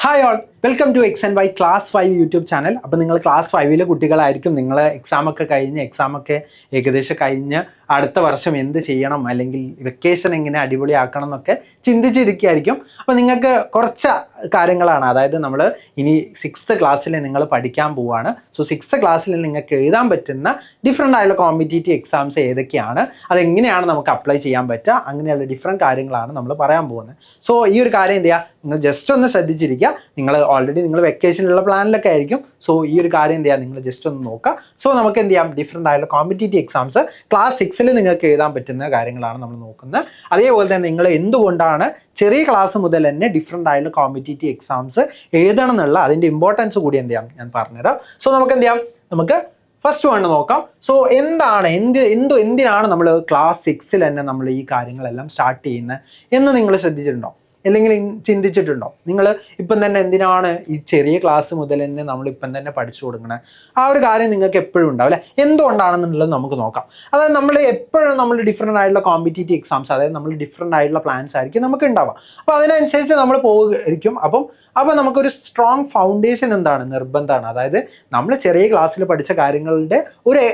Hi all, welcome to X and Y class 5 YouTube channel. അപ്പോൾ നിങ്ങൾ class 5 കുട്ടികളായിരിക്കും. നിങ്ങൾ എക്സാമൊക്കെ ഏകദേശം കഴിഞ്ഞ് അടുത്ത വർഷം എന്ത് ചെയ്യണം, അല്ലെങ്കിൽ വെക്കേഷൻ എങ്ങനെ അടിപൊളിയാക്കണം എന്നൊക്കെ ചിന്തിച്ചിരിക്കുകയായിരിക്കും. അപ്പോൾ നിങ്ങൾക്ക് കുറച്ച് കാര്യങ്ങളാണ്, അതായത് നമ്മൾ ഇനി 6th ക്ലാസ്സിൽ നിങ്ങൾ പഠിക്കാൻ പോവുകയാണ്. സോ 6th ക്ലാസ്സിൽ നിങ്ങൾക്ക് എഴുതാൻ പറ്റുന്ന ഡിഫറെൻ്റ് ആയുള്ള കോമ്പറ്റേറ്റീവ് എക്സാംസ് ഏതൊക്കെയാണ്, അതെങ്ങനെയാണ് നമുക്ക് അപ്ലൈ ചെയ്യാൻ പറ്റുക, അങ്ങനെയുള്ള ഡിഫറെൻറ്റ് കാര്യങ്ങളാണ് നമ്മൾ പറയാൻ പോകുന്നത്. സോ ഈ ഒരു കാര്യം എന്ത് ചെയ്യുക, നിങ്ങൾ ജസ്റ്റ് ഒന്ന് ശ്രദ്ധിച്ചിരിക്കുക. നിങ്ങൾ ഓൾറെഡി നിങ്ങൾ വെക്കേഷനിലുള്ള പ്ലാനിലൊക്കെ ആയിരിക്കും. സോ ഈ ഒരു കാര്യം എന്ത് ചെയ്യുക, നിങ്ങൾ ജസ്റ്റ് ഒന്ന് നോക്കുക. സോ നമുക്ക് എന്ത് ചെയ്യാം, ഡിഫറെൻ്റ് ആയിട്ടുള്ള കോമ്പറ്റേറ്റീവ് എക്സാംസ് ക്ലാസ് 6ൽ നിങ്ങൾക്ക് എഴുതാൻ പറ്റുന്ന കാര്യങ്ങളാണ് നമ്മൾ നോക്കുന്നത്. അതേപോലെ തന്നെ നിങ്ങൾ എന്തുകൊണ്ടാണ് ചെറിയ ക്ലാസ് മുതൽ തന്നെ ഡിഫറെൻ്റ് ആയിട്ടുള്ള കോമ്പറ്റേറ്റീവ് എക്സാംസ് എഴുതണം എന്നുള്ള അതിൻ്റെ ഇമ്പോർട്ടൻസ് കൂടി എന്ത് ചെയ്യാം ഞാൻ പറഞ്ഞുതരാം. സോ നമുക്ക് എന്ത് ചെയ്യാം, നമുക്ക് ഫസ്റ്റ് വൺ നോക്കാം. സോ എന്തിനാണ് നമ്മൾ ക്ലാസ് 6ൽ തന്നെ നമ്മൾ ഈ കാര്യങ്ങളെല്ലാം സ്റ്റാർട്ട് ചെയ്യുന്നത് എന്ന് നിങ്ങൾ ശ്രദ്ധിച്ചിട്ടുണ്ടോ, അല്ലെങ്കിൽ ചിന്തിച്ചിട്ടുണ്ടോ? നിങ്ങൾ ഇപ്പം തന്നെ എന്തിനാണ് ഈ ചെറിയ ക്ലാസ് മുതൽ തന്നെ നമ്മളിപ്പം തന്നെ പഠിച്ചു കൊടുക്കണത്? ആ ഒരു കാര്യം നിങ്ങൾക്ക് എപ്പോഴും ഉണ്ടാവും അല്ലേ? എന്തുകൊണ്ടാണെന്നുള്ളത് നമുക്ക് നോക്കാം. അതായത് നമ്മൾ എപ്പോഴും നമ്മൾ ഡിഫറെൻ്റ് ആയിട്ടുള്ള കോമ്പറ്റേറ്റീവ് എക്സാംസ്, അതായത് നമ്മൾ ഡിഫറെൻ്റ് ആയിട്ടുള്ള പ്ലാൻസ് ആയിരിക്കും നമുക്ക് ഉണ്ടാവുക. അപ്പോൾ അതിനനുസരിച്ച് നമ്മൾ പോവുകയായിരിക്കും. അപ്പോൾ നമുക്കൊരു സ്ട്രോങ് ഫൗണ്ടേഷൻ നിർബന്ധമാണ്. അതായത് നമ്മൾ ചെറിയ ക്ലാസ്സിൽ പഠിച്ച കാര്യങ്ങളുടെ ഒരു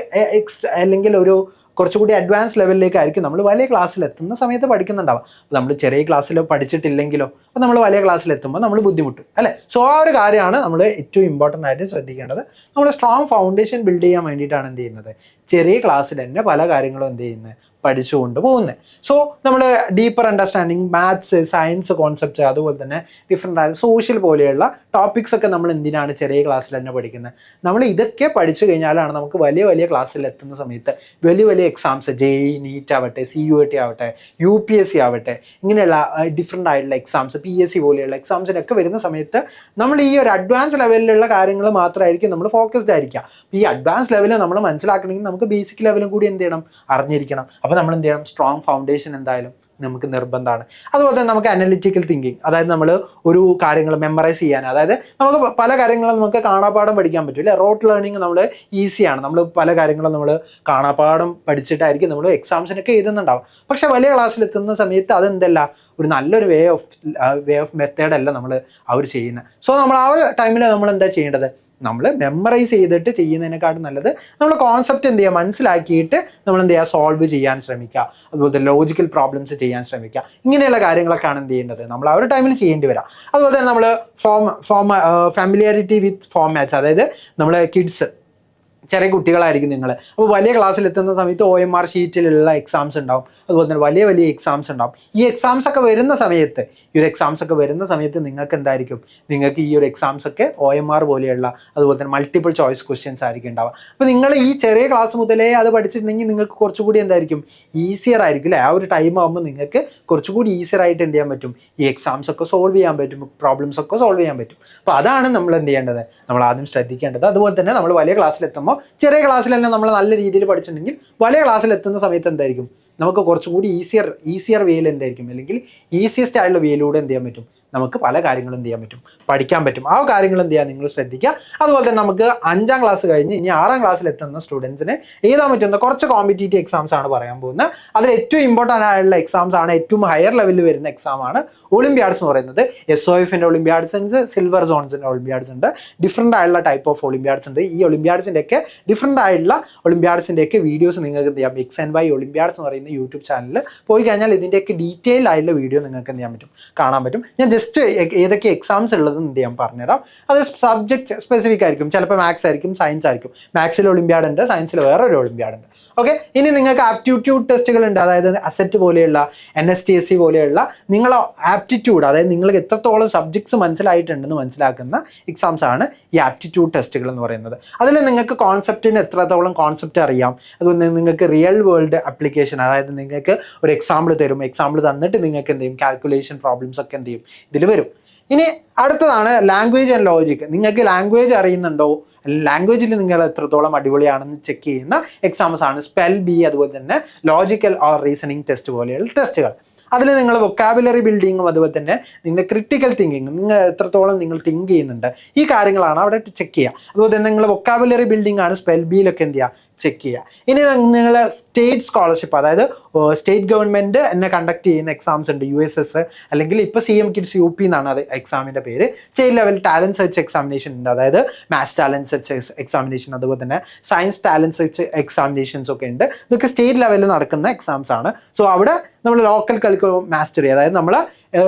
അല്ലെങ്കിൽ ഒരു കുറച്ചുകൂടി അഡ്വാൻസ് ലെവലിലേക്കായിരിക്കും നമ്മൾ വലിയ ക്ലാസ്സിൽ എത്തുന്ന സമയത്ത് പഠിക്കുന്നുണ്ടാവുക. അപ്പോൾ നമ്മൾ ചെറിയ ക്ലാസ്സിൽ പഠിച്ചിട്ടില്ലെങ്കിലോ അപ്പോൾ നമ്മൾ വലിയ ക്ലാസ്സിൽ എത്തുമ്പോൾ നമ്മൾ ബുദ്ധിമുട്ടും അല്ലേ? സോ ആ ഒരു കാര്യമാണ് നമ്മൾ ഏറ്റവും ഇമ്പോർട്ടൻ്റ് ആയിട്ട് ശ്രദ്ധിക്കേണ്ടത്. നമ്മൾ സ്ട്രോങ് ഫൗണ്ടേഷൻ ബിൽഡ് ചെയ്യാൻ വേണ്ടിയിട്ടാണ് എന്ത് ചെയ്യുന്നത്, ചെറിയ ക്ലാസ്സിൽ തന്നെ പല കാര്യങ്ങളും എന്ത് ചെയ്യുന്നത്, പഠിച്ചുകൊണ്ട് പോകുന്നത്. സോ നമ്മൾ deeper understanding maths, science concepts, അതുപോലെ തന്നെ ഡിഫറെൻ്റ് ആയ സോഷ്യൽ പോലെയുള്ള ടോപ്പിക്സ് ഒക്കെ നമ്മൾ എന്തിനാണ് ചെറിയ ക്ലാസ്സിൽ തന്നെ പഠിക്കുന്നത്? നമ്മൾ ഇതൊക്കെ പഠിച്ചു കഴിഞ്ഞാലാണ് നമുക്ക് വലിയ വലിയ ക്ലാസ്സിൽ എത്തുന്ന സമയത്ത് വലിയ എക്സാംസ്, JEE, NEET ആവട്ടെ, CUET ആവട്ടെ, UPSC ആവട്ടെ, ഇങ്ങനെയുള്ള ഡിഫറെൻ്റ് ആയിട്ടുള്ള എക്സാംസ്, PSC പോലെയുള്ള എക്സാംസിനൊക്കെ വരുന്ന സമയത്ത് നമ്മൾ ഈ ഒരു അഡ്വാൻസ് ലെവലിലുള്ള കാര്യങ്ങൾ മാത്രമായിരിക്കും നമ്മൾ ഫോക്കസ്ഡ് ആയിരിക്കുക. ഈ അഡ്വാൻസ് ലെവൽ നമ്മൾ മനസ്സിലാക്കണമെങ്കിൽ നമുക്ക് ബേസിക് ലെവലും കൂടി എന്ത് ചെയ്യണം, അറിഞ്ഞിരിക്കണം. അപ്പോൾ നമ്മൾ എന്ത് ചെയ്യണം, സ്ട്രോങ് ഫൗണ്ടേഷൻ എന്തായാലും നമുക്ക് നിർബന്ധമാണ്. അതുപോലെ തന്നെ നമുക്ക് അനലിറ്റിക്കൽ തിങ്കിങ്, അതായത് നമ്മൾ ഒരു കാര്യങ്ങൾ മെമ്മറൈസ് ചെയ്യാൻ, അതായത് നമുക്ക് പല കാര്യങ്ങളും നമുക്ക് കാണാപ്പാഠം പഠിക്കാൻ പറ്റും അല്ലേ? റോട്ട് ലേണിംഗ് നമ്മൾ ഈസിയാണ്. നമ്മൾ പല കാര്യങ്ങളും നമ്മൾ കാണാപ്പാഠം പഠിച്ചിട്ടായിരിക്കും നമ്മൾ എക്സാംസിനൊക്കെ എഴുതുന്നുണ്ടാവും. പക്ഷേ വലിയ ക്ലാസ്സിൽ എത്തുന്ന സമയത്ത് അതെന്തല്ല, ഒരു നല്ലൊരു വേ ഓഫ് മെത്തേഡല്ല നമ്മൾ അവർ ചെയ്യുന്നത്. സോ നമ്മൾ ആ ഒരു ടൈമിൽ നമ്മൾ എന്താ ചെയ്യേണ്ടത്, നമ്മൾ മെമ്മറൈസ് ചെയ്തിട്ട് ചെയ്യുന്നതിനെക്കാട്ടും നല്ലത് നമ്മൾ കോൺസെപ്റ്റ് എന്ത് ചെയ്യുക, മനസ്സിലാക്കിയിട്ട് നമ്മൾ എന്ത് ചെയ്യുക, സോൾവ് ചെയ്യാൻ ശ്രമിക്കുക. അതുപോലെ ലോജിക്കൽ പ്രോബ്ലംസ് ചെയ്യാൻ ശ്രമിക്കുക. ഇങ്ങനെയുള്ള കാര്യങ്ങളൊക്കെയാണ് എന്ത് ചെയ്യേണ്ടത്, നമ്മൾ ആ ഒരു ടൈമിൽ ചെയ്യേണ്ടി വരാം. അതുപോലെ തന്നെ നമ്മൾ ഫാമിലിയാരിറ്റി വിത്ത് ഫോർമാറ്റ്സ്, അതായത് നമ്മൾ കിഡ്സ്, ചെറിയ കുട്ടികളായിരിക്കും നിങ്ങൾ. അപ്പോൾ വലിയ ക്ലാസ്സിൽ എത്തുന്ന സമയത്ത് OMR ഷീറ്റിലുള്ള എക്സാംസ് ഉണ്ടാവും. അതുപോലെ തന്നെ വലിയ എക്സാംസ് ഉണ്ടാവും. ഈ എക്സാംസ് ഒക്കെ വരുന്ന സമയത്ത് നിങ്ങൾക്ക് എന്തായിരിക്കും, നിങ്ങൾക്ക് ഈ ഒരു എക്സാംസ് ഒക്കെ OMR പോലെയുള്ള അതുപോലെ തന്നെ മൾട്ടിപ്പിൾ ചോയ്സ് ക്വസ്റ്റ്യൻസ് ആയിരിക്കും ഉണ്ടാവുക. അപ്പോൾ നിങ്ങൾ ഈ ചെറിയ ക്ലാസ് മുതലേ അത് പഠിച്ചിട്ടുണ്ടെങ്കിൽ നിങ്ങൾക്ക് കുറച്ചുകൂടി എന്തായിരിക്കും, ഈസിയർ ആയിരിക്കും അല്ലേ? ആ ഒരു ടൈം ആകുമ്പോൾ നിങ്ങൾക്ക് കുറച്ചുകൂടി ഈസിയർ ആയിട്ട് എന്ത് ചെയ്യാൻ പറ്റും, ഈ എക്സാംസ് ഒക്കെ സോൾവ് ചെയ്യാൻ പറ്റും, പ്രോബ്ലംസ് ഒക്കെ സോൾവ് ചെയ്യാൻ പറ്റും. അപ്പോൾ അതാണ് നമ്മൾ എന്ത് ചെയ്യേണ്ടത്, നമ്മൾ ആദ്യം ശ്രദ്ധിക്കേണ്ടത്. അതുപോലെ തന്നെ നമ്മൾ വലിയ ക്ലാസ്സിൽ എത്തുമ്പോൾ ചെറിയ ക്ലാസ്സിൽ തന്നെ നമ്മൾ നല്ല രീതിയിൽ പഠിച്ചിട്ടുണ്ടെങ്കിൽ വലിയ ക്ലാസ്സിൽ എത്തുന്ന സമയത്ത് എന്തായിരിക്കും, നമുക്ക് കുറച്ചുകൂടി ഈസിയർ വേയിൽ എന്തായിരിക്കും, അല്ലെങ്കിൽ ഈസിയസ്റ്റ് ആയിട്ടുള്ള വേയിലൂടെ എന്ത് ചെയ്യാൻ പറ്റും, നമുക്ക് പല കാര്യങ്ങളും എന്ത് ചെയ്യാൻ പറ്റും, പഠിക്കാൻ പറ്റും. ആ കാര്യങ്ങൾ എന്ത് ചെയ്യുക, നിങ്ങൾ ശ്രദ്ധിക്കുക. അതുപോലെ തന്നെ നമുക്ക് 5ാം ക്ലാസ് കഴിഞ്ഞ് ഇനി 6ാം ക്ലാസ്സിൽ എത്തുന്ന സ്റ്റുഡൻസിന് എഴുതാൻ പറ്റുന്ന കുറച്ച് കോമ്പറ്റേറ്റീവ് എക്സാംസ് ആണ് പറയാൻ പോകുന്നത്. അതിൽ ഏറ്റവും ഇമ്പോർട്ടൻ്റ് ആയിട്ടുള്ള എക്സാംസ് ആണ്, ഏറ്റവും ഹയർ ലെവലിൽ വരുന്ന എക്സാമാണ് ഒളിമ്പ്യാഡ്സ് എന്ന് പറയുന്നത്. SOFൻ്റെ ഒളിമ്പ്യാഡ്സ് ഉണ്ട്, സിൽവർ സോൺസിൻ്റെ ഒളിമ്പ്യാഡ്സ് ഉണ്ട്, ഡിഫറെൻ്റ് ആയിട്ടുള്ള ടൈപ്പ് ഓഫ് ഒളിമ്പ്യാഡ്സ് ഉണ്ട്. ഈ ഒളിമ്പ്യാഡ്സിൻ്റെയൊക്കെ ഡിഫറെൻ്റ് ആയിട്ടുള്ള ഒളിമ്പ്യാഡ്സിൻ്റെയൊക്കെ വീഡിയോസ് നിങ്ങൾക്ക് എന്ത് ചെയ്യാം, എക്സ് ആൻഡ് വൈ ഒളിമ്പ്യാഡ്സ് എന്ന് പറയുന്ന യൂട്യൂബ് ചാനലിൽ പോയി കഴിഞ്ഞാൽ ഇതിൻ്റെയൊക്കെ ഡീറ്റെയിൽ ആയിട്ടുള്ള വീഡിയോ നിങ്ങൾക്ക് എന്ത് ചെയ്യാൻ പറ്റും, കാണാൻ പറ്റും. ഞാൻ ജസ്റ്റ് ഏതൊക്കെ എക്സാംസ് ഉള്ളതെന്ന് എന്ത് ചെയ്യാൻ പറഞ്ഞുതരാം. അത് സബ്ജക്ട് സ്പെസിഫിക് ആയിരിക്കും. ചിലപ്പോൾ മാത്സ് ആയിരിക്കും, സയൻസ് ആയിരിക്കും. മാത്സിൽ ഒളിമ്പ്യാഡ് ഉണ്ട്, സയൻസിൽ വേറൊരു ഒളിമ്പ്യാഡ് ഉണ്ട്. ഓക്കെ, ഇനി നിങ്ങൾക്ക് ആപ്റ്റിറ്റ്യൂഡ് ടെസ്റ്റുകൾ ഉണ്ട്. അതായത് അസെറ്റ് പോലെയുള്ള, NSTSC പോലെയുള്ള നിങ്ങളെ ആപ്റ്റിറ്റ്യൂഡ്, അതായത് നിങ്ങൾക്ക് എത്രത്തോളം സബ്ജക്ട്സ് മനസ്സിലായിട്ടുണ്ടെന്ന് മനസ്സിലാക്കുന്ന എക്സാംസ് ആണ് ഈ ആപ്റ്റിറ്റ്യൂഡ് ടെസ്റ്റുകൾ എന്ന് പറയുന്നത്. അതിൽ നിങ്ങൾക്ക് കോൺസെപ്റ്റിന് എത്രത്തോളം കോൺസെപ്റ്റ് അറിയാം, അതുപോലെ നിങ്ങൾക്ക് റിയൽ വേൾഡ് ആപ്ലിക്കേഷൻ, അതായത് നിങ്ങൾക്ക് ഒരു എക്സാമ്പിൾ തരും, എക്സാമ്പിൾ തന്നിട്ട് നിങ്ങൾക്ക് എന്ത് ചെയ്യും, കാൽക്കുലേഷൻ പ്രോബ്ലംസ് ഒക്കെ എന്ത് ചെയ്യും ഇതിൽ വരും. ഇനി അടുത്തതാണ് ലാംഗ്വേജ് ആൻഡ് ലോജിക്. നിങ്ങൾക്ക് ലാംഗ്വേജ് അറിയുന്നുണ്ടോ, ലാംഗ്വേജിൽ നിങ്ങൾ എത്രത്തോളം അടിപൊളിയാണെന്ന് ചെക്ക് ചെയ്യുന്ന എക്സാംസ് ആണ് സ്പെൽ ബി, അതുപോലെ തന്നെ ലോജിക്കൽ ഓർ റീസണിങ് ടെസ്റ്റ് പോലെയുള്ള ടെസ്റ്റുകൾ. അതിൽ നിങ്ങൾ വൊക്കാബുലറി ബിൽഡിങ്ങും അതുപോലെ തന്നെ നിങ്ങളുടെ ക്രിട്ടിക്കൽ തിങ്കിങ്ങും, നിങ്ങൾ എത്രത്തോളം നിങ്ങൾ തിങ്ക് ചെയ്യുന്നുണ്ട്, ഈ കാര്യങ്ങളാണ് അവിടെ ചെക്ക് ചെയ്യുക. അതുപോലെ തന്നെ നിങ്ങൾ വൊക്കാബുലറി ബിൽഡിംഗ് ആണ് സ്പെൽ ബിയിലൊക്കെ എന്ത് ചെയ്യുക, ചെക്ക് ചെയ്യുക. ഇനി നിങ്ങൾ സ്റ്റേറ്റ് സ്കോളർഷിപ്പ്, അതായത് സ്റ്റേറ്റ് ഗവൺമെൻറ് എന്നെ കണ്ടക്ട് ചെയ്യുന്ന എക്സാംസ് ഉണ്ട്, USS അല്ലെങ്കിൽ ഇപ്പോൾ CM Kids UP എന്നാണ് അത് എക്സാമിൻ്റെ പേര്. State level talent search examination ഉണ്ട്, അതായത് മാത്സ് ടാലൻറ്റ് സെർച്ച് എക്സാമിനേഷൻ, അതുപോലെ തന്നെ സയൻസ് ടാലൻറ്റ് സെർച്ച് എക്സാമിനേഷൻസ് ഒക്കെ ഉണ്ട്. ഇതൊക്കെ സ്റ്റേറ്റ് ലെവലിൽ നടക്കുന്ന എക്സാംസ് ആണ്. സോ അവിടെ നമ്മൾ ലോക്കൽ കരിക്കുലം മാസ്റ്ററി, അതായത് നമ്മൾ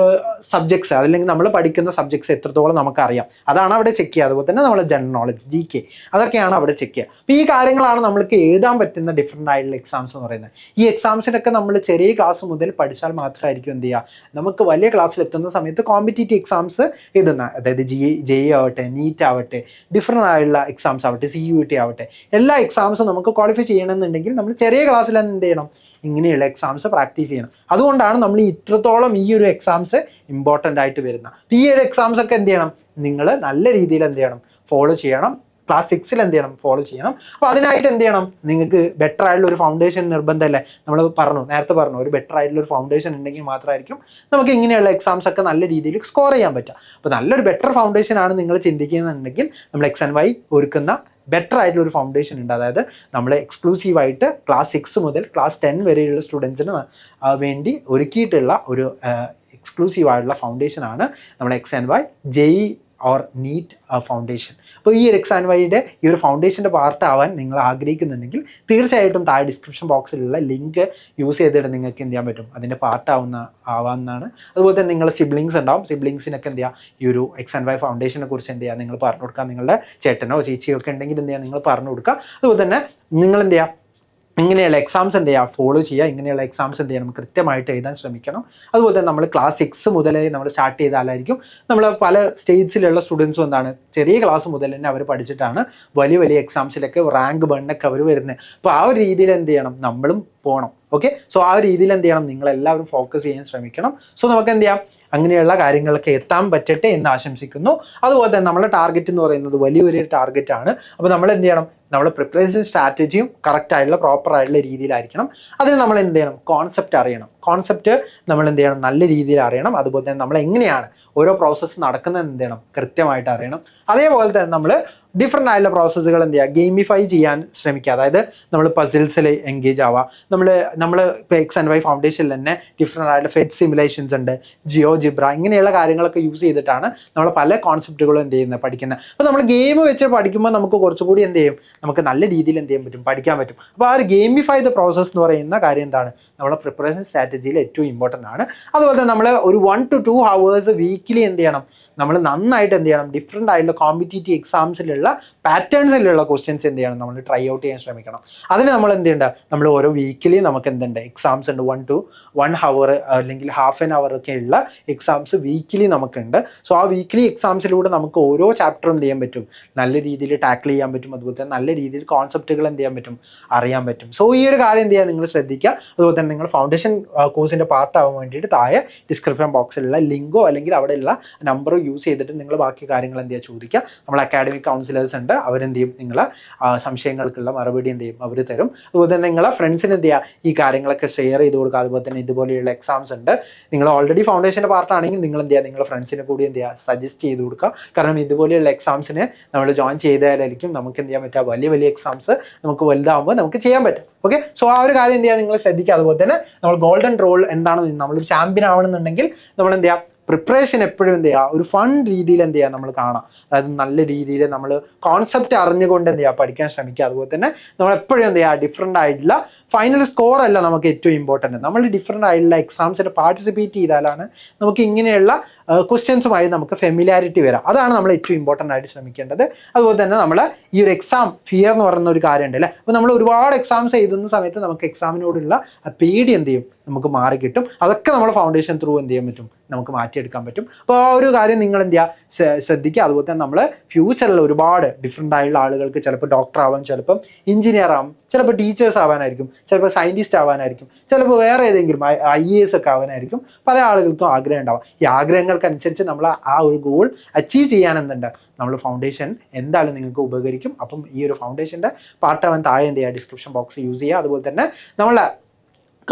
സബ്ജക്ട്സ് അല്ലെങ്കിൽ നമ്മൾ പഠിക്കുന്ന സബ്ജക്ട്സ് എത്രത്തോളം നമുക്കറിയാം അതാണ് അവിടെ ചെക്ക് ചെയ്യുക. അതുപോലെ തന്നെ നമ്മൾ ജനറൽ നോളജ്, GK, അതൊക്കെയാണ് അവിടെ ചെക്ക് ചെയ്യുക. അപ്പോൾ ഈ കാര്യങ്ങളാണ് നമ്മൾക്ക് എഴുതാൻ പറ്റുന്ന ഡിഫറെൻ്റ് ആയിട്ടുള്ള എക്സാംസ് എന്ന് പറയുന്നത്. ഈ എക്സാംസിനൊക്കെ നമ്മൾ ചെറിയ ക്ലാസ് മുതൽ പഠിച്ചാൽ മാത്രമായിരിക്കും എന്ത് ചെയ്യുക, നമുക്ക് വലിയ ക്ലാസ്സിൽ എത്തുന്ന സമയത്ത് കോമ്പറ്റീറ്റീവ് എക്സാംസ് എഴുതുന്ന, അതായത് JE ആവട്ടെ, NEET ആവട്ടെ, ഡിഫറെൻ്റ് ആയിട്ടുള്ള എക്സാംസ് ആവട്ടെ, CUET ആവട്ടെ, എല്ലാ എക്സാംസും നമുക്ക് ക്വാളിഫൈ ചെയ്യണമെന്നുണ്ടെങ്കിൽ നമ്മൾ ചെറിയ ക്ലാസ്സിൽ എന്ത് ചെയ്യണം, ഇങ്ങനെയുള്ള എക്സാംസ് പ്രാക്ടീസ് ചെയ്യണം. അതുകൊണ്ടാണ് നമ്മൾ ഇത്രത്തോളം ഈ ഒരു എക്സാംസ് ഇമ്പോർട്ടൻ്റ് ആയിട്ട് വരുന്നത്. ഈ ഒരു എക്സാംസ് ഒക്കെ എന്ത് ചെയ്യണം, നിങ്ങൾ നല്ല രീതിയിൽ എന്ത് ചെയ്യണം, ഫോളോ ചെയ്യണം. ക്ലാസ് 6 എന്ത് ചെയ്യണം, ഫോളോ ചെയ്യണം. അപ്പോൾ അതിനായിട്ട് എന്ത് ചെയ്യണം, നിങ്ങൾക്ക് ബെറ്റർ ആയിട്ടുള്ള ഒരു ഫൗണ്ടേഷൻ നിർബന്ധമല്ലേ. നമ്മൾ നേരത്തെ പറഞ്ഞു ഒരു ബെറ്റർ ആയിട്ടുള്ള ഒരു ഫൗണ്ടേഷൻ ഉണ്ടെങ്കിൽ മാത്രമായിരിക്കും നമുക്ക് ഇങ്ങനെയുള്ള എക്സാംസ് ഒക്കെ നല്ല രീതിയിൽ സ്കോർ ചെയ്യാൻ പറ്റുക. അപ്പോൾ നല്ലൊരു ബെറ്റർ ഫൗണ്ടേഷനാണ് നിങ്ങൾ ചിന്തിക്കുന്നുണ്ടെങ്കിൽ നമ്മൾ XNY ഒരുക്കുന്ന ബെറ്റർ ആയിട്ടുള്ള ഒരു ഫൗണ്ടേഷൻ ഉണ്ട്. അതായത് നമ്മൾ എക്സ്ക്ലൂസീവായിട്ട് ക്ലാസ് 6 മുതൽ ക്ലാസ് 10 വരെയുള്ള സ്റ്റുഡൻസിന് വേണ്ടി ഒരുക്കിയിട്ടുള്ള ഒരു എക്സ്ക്ലൂസീവായിട്ടുള്ള ഫൗണ്ടേഷനാണ് നമ്മൾ XNY JE or NEET foundation. അപ്പോൾ ഈ ഒരു XNYയുടെ ഈ ഒരു ഫൗണ്ടേഷൻ്റെ പാർട്ടാവാൻ നിങ്ങൾ ആഗ്രഹിക്കുന്നുണ്ടെങ്കിൽ തീർച്ചയായിട്ടും താഴെ ഡിസ്ക്രിപ്ഷൻ ബോക്സിലുള്ള ലിങ്ക് യൂസ് ചെയ്തിട്ട് നിങ്ങൾക്ക് എന്ത് ചെയ്യാൻ പറ്റും, അതിൻ്റെ ആവാവുന്നതാണ്. അതുപോലെ തന്നെ നിങ്ങളുടെ സിബ്ലിങ്സ് ഉണ്ടാവും, സിബ്ലിങ്സിനൊക്കെ എന്ത് ചെയ്യുക, ഈ ഒരു XNY ഫൗണ്ടേഷനെ കുറിച്ച് എന്ത് ചെയ്യുക, നിങ്ങൾ പറഞ്ഞു കൊടുക്കുക. നിങ്ങളുടെ ചേട്ടനോ ചേച്ചിയോ ഒക്കെ ഉണ്ടെങ്കിൽ എന്ത് ചെയ്യുക, നിങ്ങൾ പറഞ്ഞു കൊടുക്കുക. അതുപോലെ തന്നെ നിങ്ങൾ എന്ത് ചെയ്യുക, ഇങ്ങനെയുള്ള എക്സാംസ് എന്ത് ചെയ്യുക, ഫോളോ ചെയ്യുക. ഇങ്ങനെയുള്ള എക്സാംസ് എന്ത് ചെയ്യണം, കൃത്യമായിട്ട് എഴുതാൻ ശ്രമിക്കണം. അതുപോലെ തന്നെ നമ്മൾ ക്ലാസ് 6 മുതലേ നമ്മൾ സ്റ്റാർട്ട് ചെയ്താലായിരിക്കും നമ്മൾ പല സ്റ്റേറ്റ്സിലുള്ള സ്റ്റുഡൻസും എന്താണ് ചെറിയ ക്ലാസ് മുതൽ തന്നെ അവർ പഠിച്ചിട്ടാണ് വലിയ വലിയ എക്സാംസിലൊക്കെ റാങ്ക് 1 ഒക്കെ അവർ വരുന്നത്. അപ്പോൾ ആ ഒരു രീതിയിൽ എന്ത് ചെയ്യണം, നമ്മളും പോകണം. ഓക്കെ, സോ ആ ഒരു രീതിയിൽ എന്ത് ചെയ്യണം, നിങ്ങളെല്ലാവരും ഫോക്കസ് ചെയ്യാൻ ശ്രമിക്കണം. സോ നമുക്ക് എന്ത് ചെയ്യാം, അങ്ങനെയുള്ള കാര്യങ്ങളൊക്കെ എത്താൻ പറ്റട്ടെ എന്ന് ആശംസിക്കുന്നു. അതുപോലെ തന്നെ നമ്മുടെ ടാർഗറ്റ് എന്ന് പറയുന്നത് വലിയൊരു ടാർഗറ്റാണ്. അപ്പോൾ നമ്മൾ എന്ത് ചെയ്യണം, നമ്മുടെ പ്രിപ്പറേഷൻ സ്ട്രാറ്റജിയും കറക്റ്റ് ആയിട്ടുള്ള പ്രോപ്പർ ആയിട്ടുള്ള രീതിയിലായിരിക്കണം. അതിന് നമ്മൾ എന്ത് ചെയ്യണം, കോൺസെപ്റ്റ് അറിയണം. കോൺസെപ്റ്റ് നമ്മൾ എന്ത് ചെയ്യണം, നല്ല രീതിയിൽ അറിയണം. അതുപോലെ തന്നെ നമ്മൾ എങ്ങനെയാണ് ഓരോ പ്രോസസ്സ് നടക്കുന്നത് എന്ത് ചെയ്യണം, കൃത്യമായിട്ട് അറിയണം. അതേപോലെ തന്നെ നമ്മൾ ഡിഫറെൻ്റ് ആയിട്ടുള്ള പ്രോസസ്സുകൾ എന്ത് ചെയ്യുക, ഗെയിമിഫൈ ചെയ്യാൻ ശ്രമിക്കുക. അതായത് നമ്മൾ പസിൽസിൽ എൻഗേജ് ആവുക. നമ്മൾ ഇപ്പോൾ XNY ഫൗണ്ടേഷനിൽ തന്നെ ഡിഫറെൻ്റ് ആയിട്ടുള്ള ഫെറ്റ് സിമുലേഷൻസ് ഉണ്ട്, ജിയോജിബ്ര, ഇങ്ങനെയുള്ള കാര്യങ്ങളൊക്കെ യൂസ് ചെയ്തിട്ടാണ് നമ്മൾ പല കോൺസെപ്റ്റുകളും എന്ത് ചെയ്യുന്നത്, പഠിക്കുന്നത്. അപ്പോൾ നമ്മൾ ഗെയിം വെച്ച് പഠിക്കുമ്പോൾ നമുക്ക് കുറച്ചുകൂടി എന്ത് ചെയ്യും, നമുക്ക് നല്ല രീതിയിൽ എന്ത് ചെയ്യാൻ പറ്റും, പഠിക്കാൻ പറ്റും. അപ്പോൾ ആ ഒരു ഗെയിമിഫൈ ദ പ്രോസസ്സ് എന്ന് പറയുന്ന കാര്യം എന്താണ്, നമ്മുടെ പ്രിപ്പറേഷൻ സ്ട്രാറ്റജിയിൽ ഏറ്റവും ഇമ്പോർട്ടൻ്റ് ആണ്. അതുപോലെ തന്നെ നമ്മൾ ഒരു 1 to 2 hours വീക്കിലി എന്ത് ചെയ്യണം, നമ്മൾ നന്നായിട്ട് എന്ത് ചെയ്യണം, ഡിഫറെൻ്റ് ആയിട്ടുള്ള കോമ്പറ്റീറ്റീവ് എക്സാംസിലുള്ള പാറ്റേൺസിലുള്ള ക്വസ്റ്റ്യൻസ് എന്ത് ചെയ്യണം, നമ്മൾ ട്രൈ ഔട്ട് ചെയ്യാൻ ശ്രമിക്കണം. അതിന് നമ്മൾ എന്ത് ചെയ്യേണ്ട, നമ്മൾ ഓരോ വീക്കിലി നമുക്ക് എന്തുണ്ട്, എക്സാംസ് ഉണ്ട്. 1 to 1 hour അല്ലെങ്കിൽ ½ an hour ഒക്കെ ഉള്ള എക്സാംസ് വീക്കിലി നമുക്കുണ്ട്. സോ ആ വീക്കിലി എക്സാംസിലൂടെ നമുക്ക് ഓരോ ചാപ്റ്ററും എന്ത് ചെയ്യാൻ പറ്റും, നല്ല രീതിയിൽ ടാക്കിൾ ചെയ്യാൻ പറ്റും. അതുപോലെ തന്നെ നല്ല രീതിയിൽ കോൺസെപ്റ്റുകൾ എന്ത് ചെയ്യാൻ പറ്റും, അറിയാൻ പറ്റും. സോ ഈ ഒരു കാര്യം എന്ത് ചെയ്യുക, നിങ്ങൾ ശ്രദ്ധിക്കുക. അതുപോലെ തന്നെ നിങ്ങൾ ഫൗണ്ടേഷൻ കോഴ്സിൻ്റെ പാർട്ടാവാൻ വേണ്ടിയിട്ട് താഴെ ഡിസ്ക്രിപ്ഷൻ ബോക്സിലുള്ള ലിങ്കോ അല്ലെങ്കിൽ അവിടെയുള്ള നമ്പറോ യൂസ് ചെയ്തിട്ട് നിങ്ങൾ ബാക്കി കാര്യങ്ങൾ എന്ത് ചെയ്യുക, ചോദിക്കുക. നമ്മൾ അക്കാഡമിക് കൗൺസിലേഴ്സ് ഉണ്ട്, അവരെന്ത് ചെയ്യും, നിങ്ങളെ സംശയങ്ങൾക്കുള്ള മറുപടി എന്ത് ചെയ്യും, അവർ തരും. അതുപോലെ തന്നെ നിങ്ങളെ ഫ്രണ്ട്സിന് എന്ത് ചെയ്യുക, ഈ കാര്യങ്ങളൊക്കെ ഷെയർ ചെയ്ത് കൊടുക്കുക. അതുപോലെ തന്നെ ഇതുപോലെയുള്ള എക്സാംസ് ഉണ്ട്, നിങ്ങൾ ഓൾറെഡി ഫൗണ്ടേഷൻ്റെ പാർട്ടാണെങ്കിൽ നിങ്ങൾ എന്ത് ചെയ്യുക, നിങ്ങളുടെ ഫ്രണ്ട്സിനെ കൂടി എന്ത് ചെയ്യുക, സജസ്റ്റ് ചെയ്ത് കൊടുക്കുക. കാരണം ഇതുപോലെയുള്ള എക്സാംസിന് നമ്മൾ ജോയിൻ ചെയ്താലായിരിക്കും നമുക്ക് എന്ത് ചെയ്യാൻ പറ്റുക, വലിയ വലിയ എക്സാംസ് നമുക്ക് വലുതാകുമ്പോൾ നമുക്ക് ചെയ്യാൻ പറ്റും. ഓക്കെ, സോ ആ ഒരു കാര്യം എന്ത് ചെയ്യുക, നിങ്ങൾ ശ്രദ്ധിക്കുക. അതുപോലെ തന്നെ നമ്മൾ ഗോൾഡൻ റോൾ എന്താണ്, നമ്മളൊരു ചാമ്പ്യൻ ആവണമെന്നുണ്ടെങ്കിൽ നമ്മൾ എന്ത് ചെയ്യുക, പ്രിപ്പറേഷൻ എപ്പോഴും എന്ത് ചെയ്യുക, ഒരു ഫൺ രീതിയിൽ എന്ത് ചെയ്യുക, നമ്മൾ കാണാം. അതായത് നല്ല രീതിയിൽ നമ്മൾ കോൺസെപ്റ്റ് അറിഞ്ഞുകൊണ്ട് എന്ത് ചെയ്യുക, പഠിക്കാൻ ശ്രമിക്കുക. അതുപോലെ തന്നെ നമ്മൾ എപ്പോഴും എന്ത് ചെയ്യുക, ഡിഫറെൻ്റ് ആയിട്ടുള്ള ഫൈനൽ സ്കോർ അല്ല നമുക്ക് ഏറ്റവും ഇമ്പോർട്ടൻറ്റ്, നമ്മൾ ഡിഫറെൻ്റ് ആയിട്ടുള്ള എക്സാംസിന് പാർട്ടിസിപ്പേറ്റ് ചെയ്താലാണ് നമുക്ക് ഇങ്ങനെയുള്ള ക്വസ്റ്റ്യൻസുമായി നമുക്ക് ഫെമിലാരിറ്റി വരാം. അതാണ് നമ്മൾ ഏറ്റവും ഇമ്പോർട്ടൻ്റ് ആയിട്ട് ശ്രമിക്കേണ്ടത്. അതുപോലെ തന്നെ നമ്മൾ ഈ ഒരു എക്സാം ഫിയർ എന്ന് പറയുന്ന ഒരു കാര്യമുണ്ട് അല്ലേ. അപ്പോൾ നമ്മൾ ഒരുപാട് എക്സാംസ് എഴുതുന്ന സമയത്ത് നമുക്ക് എക്സാമിനോടുള്ള പേടി എന്ത് ചെയ്യും, നമുക്ക് മാറി കിട്ടും. അതൊക്കെ നമ്മൾ ഫൗണ്ടേഷൻ ത്രൂ എന്ത് ചെയ്യാൻ പറ്റും, നമുക്ക് മാറ്റിയെടുക്കാൻ പറ്റും. അപ്പോൾ ആ ഒരു കാര്യം നിങ്ങൾ എന്ത് ചെയ്യുക, ശ്രദ്ധിക്കുക. അതുപോലെ തന്നെ നമ്മൾ ഫ്യൂച്ചറിൽ ഒരുപാട് ഡിഫറെൻ്റ് ആയിട്ടുള്ള ആളുകൾക്ക് ചിലപ്പോൾ ഡോക്ടർ ആവാം, ചിലപ്പം എഞ്ചിനീയർ ആവാം, ചിലപ്പോൾ ടീച്ചേഴ്സ് ആവാനായിരിക്കും, ചിലപ്പോൾ സയൻറ്റിസ്റ്റ് ആവാനായിരിക്കും, ചിലപ്പോൾ വേറെ ഏതെങ്കിലും IAS ഒക്കെ ആവാനായിരിക്കും പല ആളുകൾക്കും ആഗ്രഹം ഉണ്ടാവാം. ഈ ആഗ്രഹങ്ങൾക്കനുസരിച്ച് നമ്മൾ ആ ഒരു ഗോൾ അച്ചീവ് ചെയ്യാൻ എന്തുണ്ട്, നമ്മൾ ഫൗണ്ടേഷൻ എന്തായാലും നിങ്ങൾക്ക് ഉപകരിക്കും. അപ്പം ഈ ഒരു ഫൗണ്ടേഷൻ്റെ പാർട്ടാവാൻ താഴെ എന്ത് ചെയ്യുക, ഡിസ്ക്രിപ്ഷൻ ബോക്സ് യൂസ് ചെയ്യുക. അതുപോലെ തന്നെ നമ്മളെ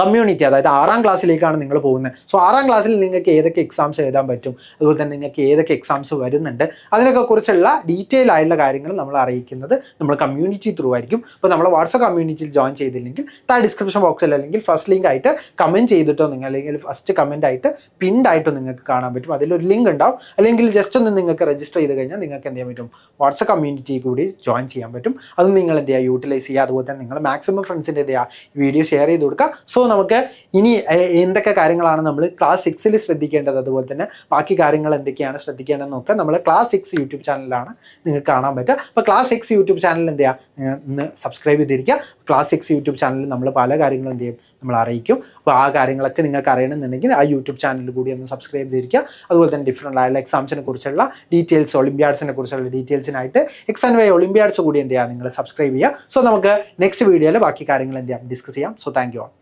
കമ്മ്യൂണിറ്റി, അതായത് 6ാം ക്ലാസ്സിലേക്കാണ് നിങ്ങൾ പോകുന്നത്. സോ 6ാം ക്ലാസ്സിൽ നിങ്ങൾക്ക് ഏതൊക്കെ എക്സാംസ് എഴുതാൻ പറ്റും, അതുപോലെ തന്നെ നിങ്ങൾക്ക് ഏതൊക്കെ എക്സാംസ് വരുന്നുണ്ട്, അതിനൊക്കെ കുറിച്ചുള്ള ഡീറ്റെയിൽ ആയിട്ടുള്ള കാര്യങ്ങൾ നമ്മൾ അറിയിക്കുന്നത് നമ്മൾ കമ്മ്യൂണിറ്റി ത്രൂ ആയിരിക്കും. അപ്പോൾ നമ്മൾ വാട്സപ്പ് കമ്മ്യൂണിറ്റിയിൽ ജോയിൻ ചെയ്തില്ലെങ്കിൽ ഡിസ്ക്രിപ്ഷൻ ബോക്സിൽ അല്ലെങ്കിൽ ഫസ്റ്റ് ലിങ്ക് ആയിട്ട് കമൻറ്റ് ചെയ്തിട്ടോ നിങ്ങൾ, അല്ലെങ്കിൽ ഫസ്റ്റ് കമൻ്റ് ആയിട്ട് പിൻഡ് ആയിട്ടോ നിങ്ങൾക്ക് കാണാൻ പറ്റും. അതിലൊരു ലിങ്ക് ഉണ്ടാവും. അല്ലെങ്കിൽ ജസ്റ്റ് ഒന്ന് നിങ്ങൾക്ക് രജിസ്റ്റർ ചെയ്ത് കഴിഞ്ഞാൽ നിങ്ങൾക്ക് എന്ത് ചെയ്യാൻ പറ്റും, വാട്സപ്പ് കമ്മ്യൂണിറ്റി കൂടി ജോയിൻ ചെയ്യാൻ പറ്റും. അത് നിങ്ങൾ എന്ത് ചെയ്യുക, യൂട്ടിലൈസ് ചെയ്യുക. അതുപോലെ തന്നെ നിങ്ങൾ മാക്സിമം ഫ്രണ്ട്സിൻ്റെ എന്ത് ചെയ്യുക, വീഡിയോ ഷെയർ ചെയ്ത് കൊടുക്കുക. സോ നമുക്ക് ഇനി എന്തൊക്കെ കാര്യങ്ങളാണ് നമ്മൾ ക്ലാസ് 6ൽ ശ്രദ്ധിക്കേണ്ടത്, അതുപോലെ തന്നെ ബാക്കി കാര്യങ്ങൾ എന്തൊക്കെയാണ് ശ്രദ്ധിക്കേണ്ടതെന്ന് നോക്കുക നമ്മൾ ക്ലാസ് 6 യൂട്യൂബ് ചാനലിലാണ് നിങ്ങൾക്ക് കാണാൻ പറ്റുക. അപ്പോൾ ക്ലാസ് 6 യൂട്യൂബ് ചാനൽ എന്ത് ചെയ്യുക, ഒന്ന് സബ്സ്ക്രൈബ് ചെയ്തിരിക്കുക. ക്ലാസ് 6 യൂട്യൂബ് ചാനലിൽ നമ്മൾ പല കാര്യങ്ങളും എന്ത് ചെയ്യും, നമ്മൾ അറിയിക്കും. അപ്പോൾ ആ കാര്യങ്ങളൊക്കെ നിങ്ങൾക്ക് അറിയണമെന്നുണ്ടെങ്കിൽ ആ യൂട്യൂബ് ചാനലിൽ കൂടി ഒന്ന് സബ്സ്ക്രൈബ് ചെയ്തിരിക്കുക. അതുപോലെ തന്നെ ഡിഫറെൻ്റ് ആയിട്ടുള്ള എക്സാംസിനെ കുറിച്ചുള്ള ഡീറ്റെയിൽസ്, ഒളിമ്പ്യാഡ്സിനെ കുറിച്ചുള്ള ഡീറ്റെയിൽസിനായിട്ട് XNY ഒളിമ്പ്യാഡ്സ് കൂടി എന്ത് ചെയ്യുക, നിങ്ങൾ സബ്സ്ക്രൈബ് ചെയ്യുക. സോ നമുക്ക് നെക്സ്റ്റ് വീഡിയോയിൽ ബാക്കി കാര്യങ്ങൾ എന്ത് ചെയ്യാം, ഡിസ്കസ് ചെയ്യാം. So thank you all.